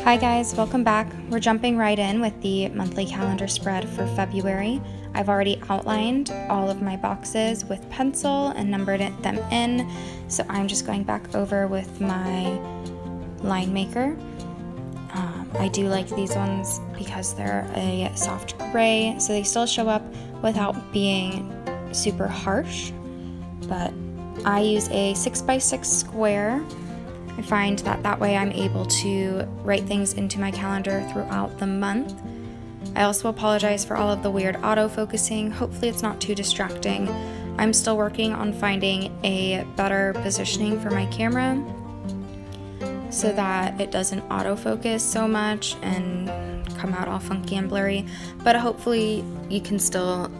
Hi guys, welcome back. We're jumping right in with the monthly calendar spread for February. I've already outlined all of my boxes with pencil and numbered them in, so I'm just going back over with my line maker. I do like these ones because they're a soft gray, so they still show up without being super harsh, but I use a 6x6 square. I find that way I'm able to write things into my calendar throughout the month. I also apologize for all of the weird autofocusing. Hopefully it's not too distracting. I'm still working on finding a better positioning for my camera so that it doesn't autofocus so much and come out all funky and blurry, but hopefully you can still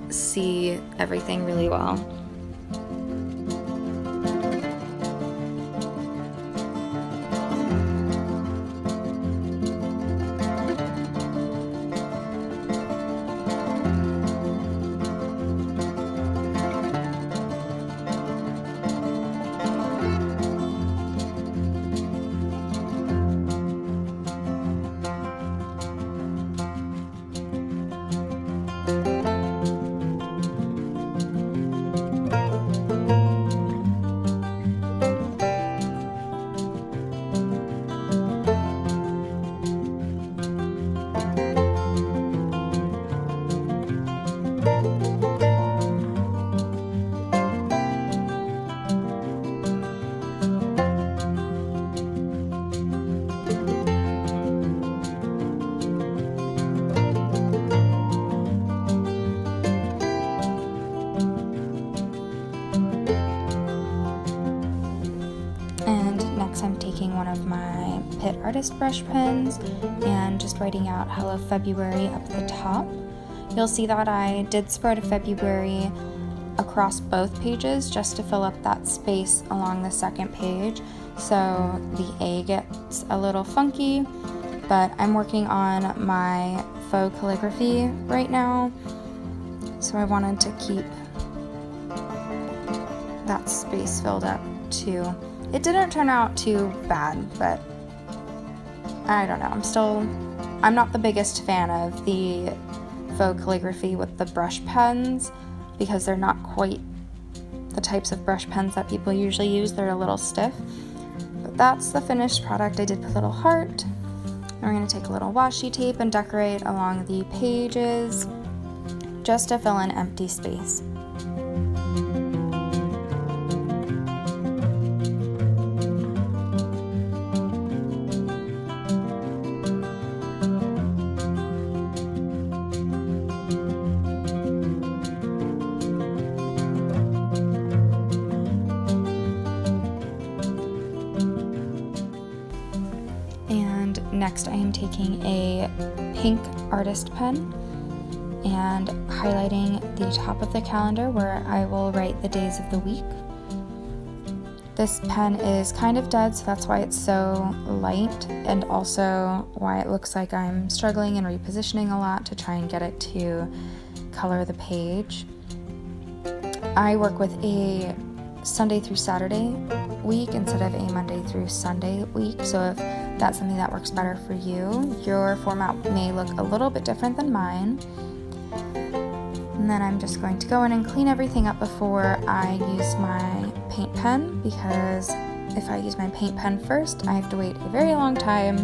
see everything really well. I'm taking one of my Pitt Artist brush pens and just writing out Hello February up at the top. You'll see that I did spread February across both pages just to fill up that space along the second page, so the A gets a little funky, but I'm working on my faux calligraphy right now, so I wanted to keep that space filled up too. It didn't turn out too bad, but I don't know. I'm not the biggest fan of the faux calligraphy with the brush pens because they're not quite the types of brush pens that people usually use. They're a little stiff, but that's the finished product. I did put a little heart, and we're going to take a little washi tape and decorate along the pages just to fill in empty space. Next, I am taking a pink artist pen and highlighting the top of the calendar where I will write the days of the week. This pen is kind of dead, so that's why it's so light, and also why it looks like I'm struggling and repositioning a lot to try and get it to color the page. I work with a Sunday through Saturday week instead of a Monday through Sunday week, so if that's something that works better for you, your format may look a little bit different than mine. And then I'm just going to go in and clean everything up before I use my paint pen, because if I use my paint pen first, I have to wait a very long time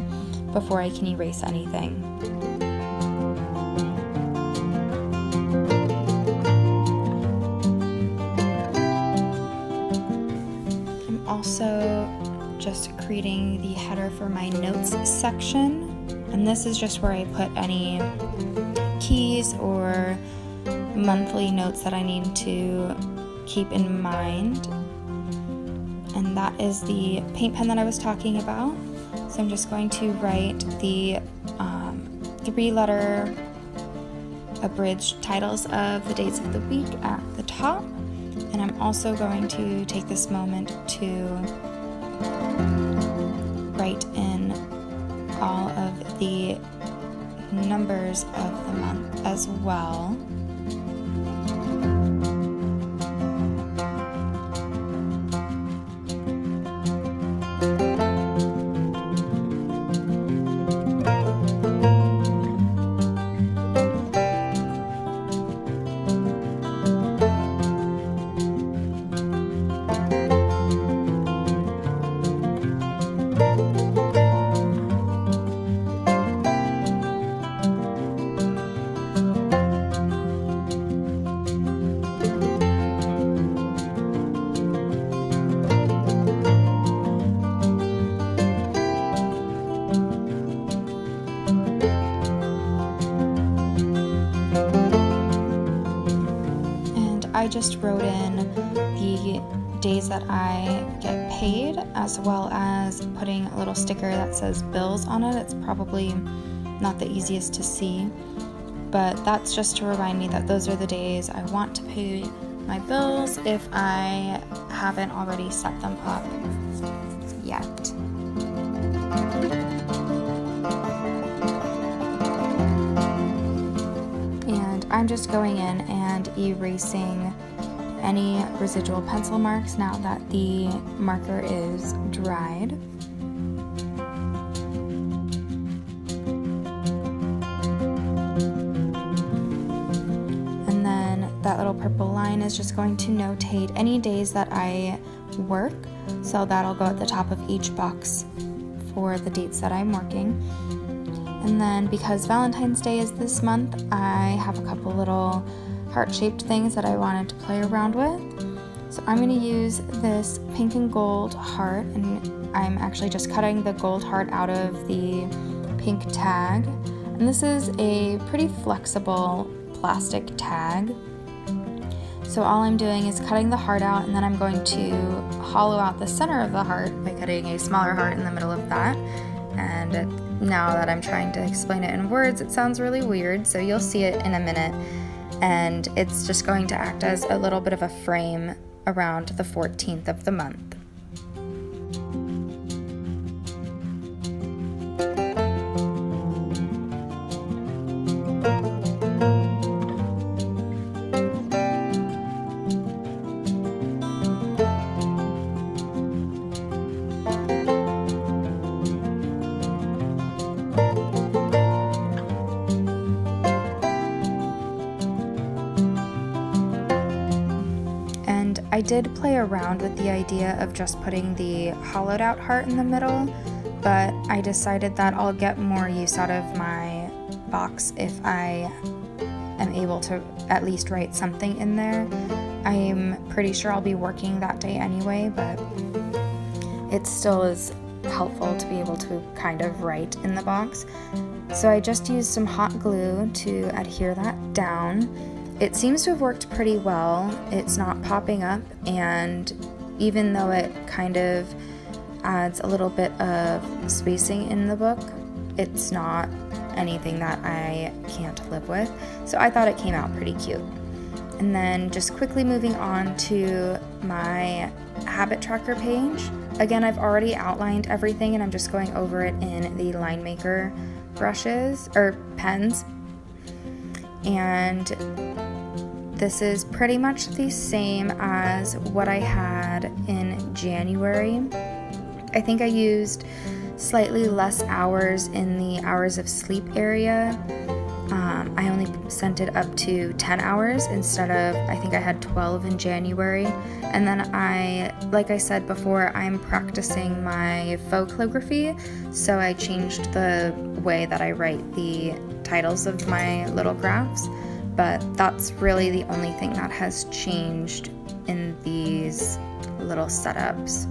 before I can erase anything. I'm also just creating the header for my notes section, and this is just where I put any keys or monthly notes that I need to keep in mind, and that is the paint pen that I was talking about. So I'm just going to write the 3-letter abridged titles of the days of the week at the top, and I'm also going to take this moment to write in all of the numbers of the month as well. just wrote in the days that I get paid, as well as putting a little sticker that says bills on it. It's probably not the easiest to see, but that's just to remind me that those are the days I want to pay my bills if I haven't already set them up yet. And I'm just going in and erasing any residual pencil marks now that the marker is dried. And then that little purple line is just going to notate any days that I work, so that'll go at the top of each box for the dates that I'm working. And then because Valentine's Day is this month, I have a couple little heart-shaped things that I wanted to play around with. So I'm going to use this pink and gold heart, and I'm actually just cutting the gold heart out of the pink tag. And this is a pretty flexible plastic tag. So all I'm doing is cutting the heart out, and then I'm going to hollow out the center of the heart by cutting a smaller heart in the middle of that. And now that I'm trying to explain it in words, it sounds really weird, so you'll see it in a minute. And it's just going to act as a little bit of a frame around the 14th of the month. I did play around with the idea of just putting the hollowed out heart in the middle, but I decided that I'll get more use out of my box if I am able to at least write something in there. I'm pretty sure I'll be working that day anyway, but it still is helpful to be able to kind of write in the box. So I just used some hot glue to adhere that down. It seems to have worked pretty well. It's not popping up, and even though it kind of adds a little bit of spacing in the book, it's not anything that I can't live with. So I thought it came out pretty cute. And then just quickly moving on to my habit tracker page. Again, I've already outlined everything, and I'm just going over it in the line maker brushes or pens. And this is pretty much the same as what I had in January. I think I used slightly less hours in the hours of sleep area. I only sent it up to 10 hours instead of, I think I had 12 in January. And then like I said before, I'm practicing my faux calligraphy, so I changed the way that I write the titles of my little graphs. But that's really the only thing that has changed in these little setups.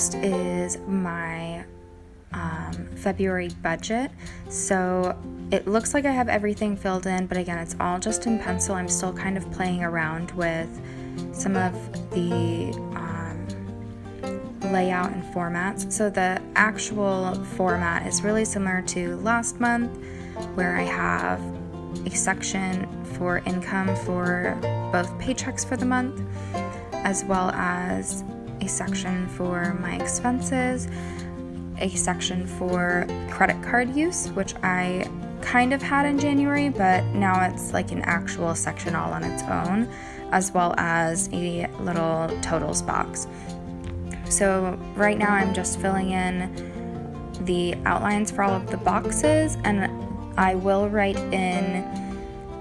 next is my February budget. So it looks like I have everything filled in, but again, it's all just in pencil. I'm still kind of playing around with some of the layout and formats. So the actual format is really similar to last month, where I have a section for income for both paychecks for the month, as well as a section for my expenses, a section for credit card use, which I kind of had in January, but now it's like an actual section all on its own, as well as a little totals box. So right now I'm just filling in the outlines for all of the boxes, and I will write in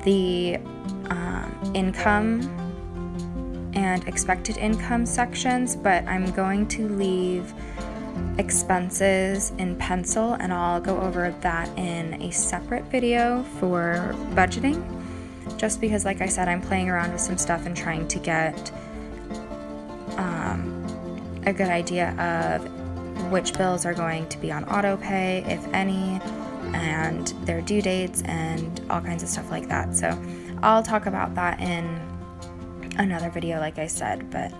the income and expected income sections, but I'm going to leave expenses in pencil, and I'll go over that in a separate video for budgeting, just because, like I said, I'm playing around with some stuff and trying to get a good idea of which bills are going to be on auto pay, if any, and their due dates and all kinds of stuff like that. So I'll talk about that in another video, like I said, but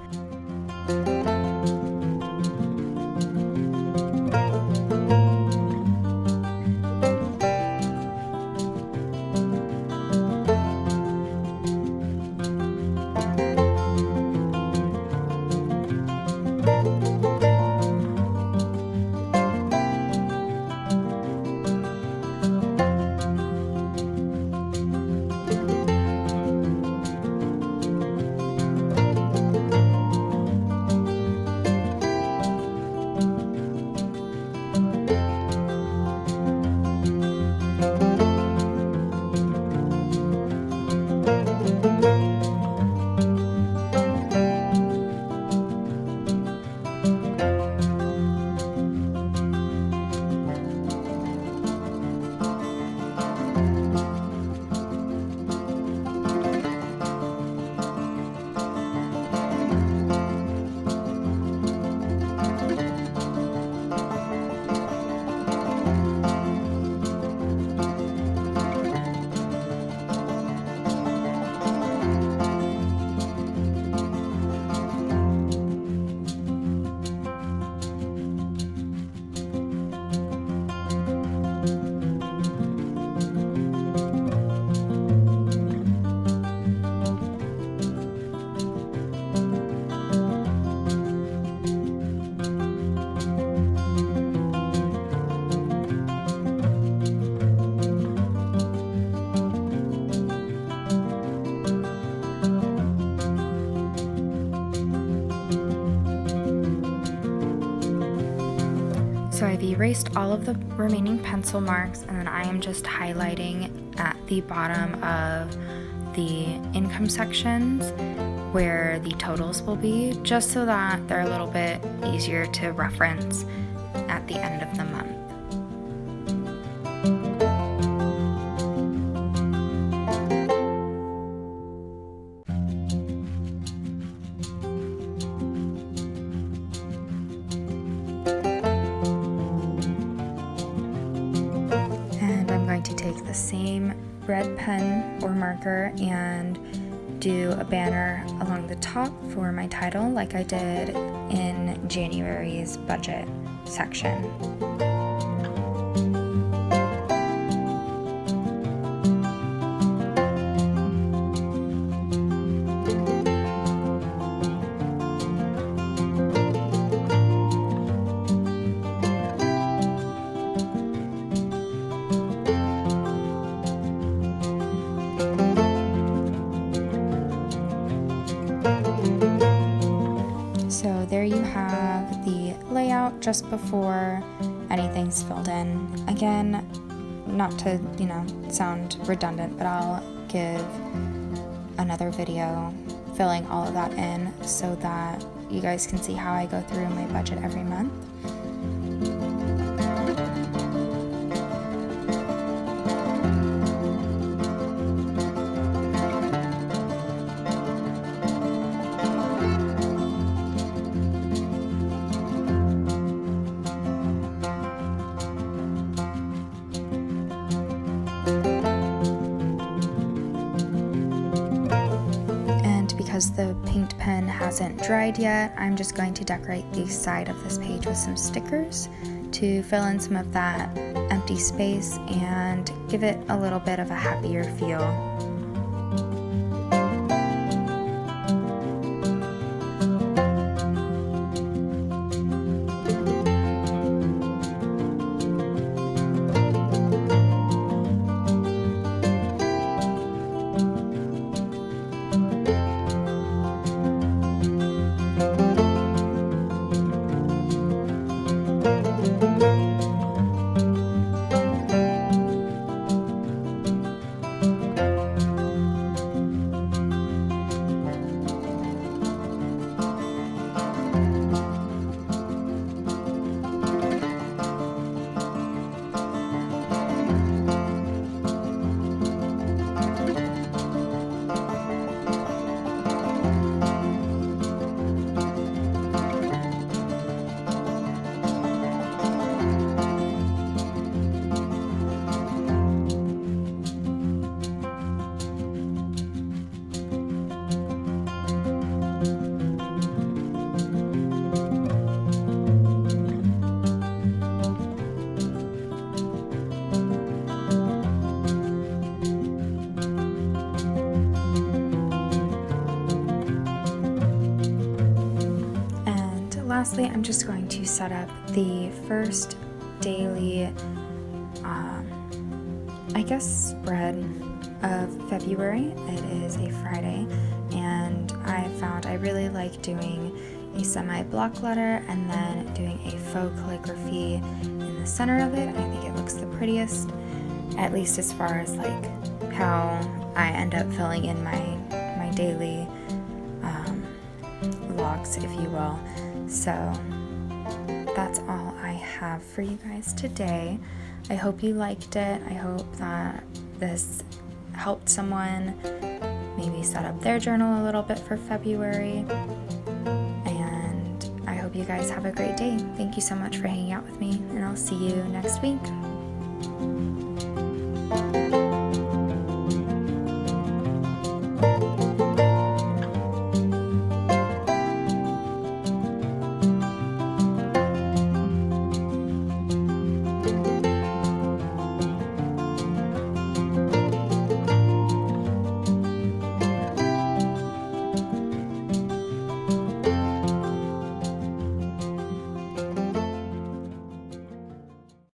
so I've erased all of the remaining pencil marks, and then I am just highlighting at the bottom of the income sections where the totals will be, just so that they're a little bit easier to reference at the end of the month. To take the same red pen or marker and do a banner along the top for my title, like I did in January's budget section. So there you have the layout just before anything's filled in. Again, not to, sound redundant, but I'll give another video filling all of that in so that you guys can see how I go through my budget every month. as the paint pen hasn't dried yet, I'm just going to decorate the side of this page with some stickers to fill in some of that empty space and give it a little bit of a happier feel. Lastly, I'm just going to set up the first daily, spread of February. It is a Friday, and I found I really like doing a semi-block letter and then doing a faux calligraphy in the center of it. I think it looks the prettiest, at least as far as like how I end up filling in my daily logs, if you will. So that's all I have for you guys today. I hope you liked it. I hope that this helped someone maybe set up their journal a little bit for February. And I hope you guys have a great day. Thank you so much for hanging out with me, and I'll see you next week.